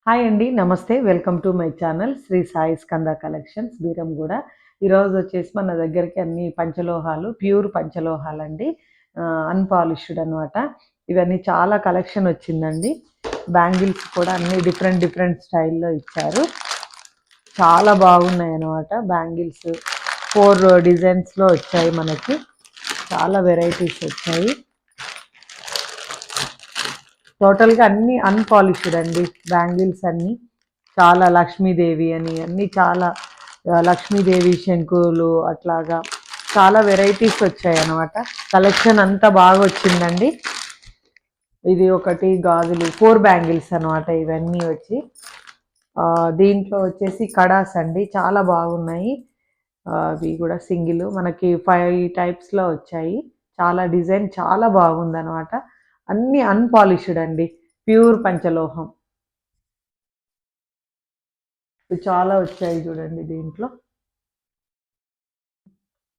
Hi అండి. నమస్తే. Welcome to my channel Shri Sai Skanda collections Beeramguda. ఈరోజు వచ్చేసి మన దగ్గరికి అన్ని పంచలోహాలు, ప్యూర్ పంచలోహాలండి. అన్‌పాలిష్డ్ అనమాట. ఇవన్నీ చాలా కలెక్షన్ వచ్చిందండి. బ్యాంగిల్స్ కూడా అన్ని డిఫరెంట్ డిఫరెంట్ స్టైల్‌లో ఇచ్చారు. చాలా బాగున్నాయన్నమాట బ్యాంగిల్స్. 4 డిజైన్స్‌లో వచ్చాయి మనకి. చాలా వెరైటీస్ వచ్చాయి. టోటల్‌గా అన్నీ అన్‌పాలిష్డ్ అండి. బ్యాంగిల్స్ అన్నీ. చాలా లక్ష్మీదేవి అని అన్నీ చాలా లక్ష్మీదేవి శంకులు అట్లాగా చాలా వెరైటీస్ వచ్చాయన్నమాట. కలెక్షన్ అంతా బాగా వచ్చిందండి. ఇది ఒకటి గాజులు 4 బ్యాంగిల్స్ అనమాట ఇవన్నీ వచ్చి. దీంట్లో వచ్చేసి కడాస్ అండి. చాలా బాగున్నాయి. అవి కూడా సింగిల్ మనకి 5 టైప్స్‌లో వచ్చాయి. చాలా డిజైన్ చాలా బాగుందనమాట. అన్నీ అన్‌పాలిష్డ్ అండి. ప్యూర్ పంచలోహం. చాలా వచ్చాయి చూడండి దీంట్లో.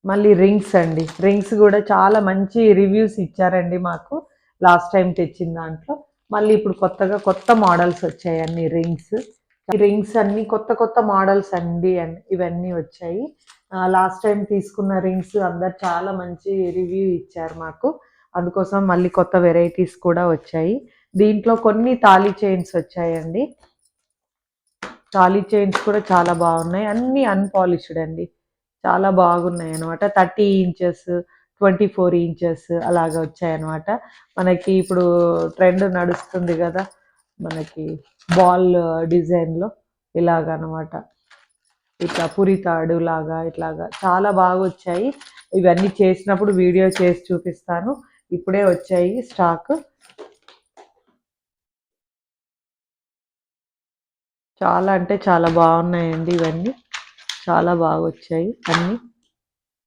మళ్ళీ రింగ్స్ అండి. రింగ్స్ గూడా చాలా మంచి రివ్యూస్ ఇచ్చారండి మాకు. లాస్ట్ టైమ్ తెచ్చిన దాంట్లో. మళ్ళీ ఇప్పుడు కొత్తగా కొత్త మోడల్స్ వచ్చాయి అన్ని రింగ్స్. ఈ రింగ్స్ అన్నీ కొత్త కొత్త మోడల్స్ అండి ఇవన్నీ వచ్చాయి. లాస్ట్ టైమ్ తీసుకున్న రింగ్స్ అందరు చాలా మంచి రివ్యూ ఇచ్చారు మాకు. అందుకోసం మళ్ళీ కొత్త వెరైటీస్ కూడా వచ్చాయి. దీంట్లో కొన్ని తాళి చైన్స్ వచ్చాయండి. తాళి చైన్స్ కూడా చాలా బాగున్నాయి. అన్నీ అన్‌పాలిష్డ్ అండి. చాలా బాగున్నాయన్నమాట. 30 ఇంచెస్, 24 ఇంచెస్ అలాగా వచ్చాయన్నమాట. మనకి ఇప్పుడు ట్రెండ్ నడుస్తుంది గదా! మనకి బాల్ డిజైన్‌లో ఇలాగనమాట. ఇట్లా పురితాడు లాగా ఇట్లాగా చాలా బాగొచ్చాయి. ఇవన్నీ చేసినప్పుడు వీడియో చేసి చూపిస్తాను. ఇప్పుడే వచ్చాయి స్టాక్. చాలా అంటే చాలా బాగున్నాయండి ఇవన్నీ. చాలా బాగొచ్చాయి అన్నీ.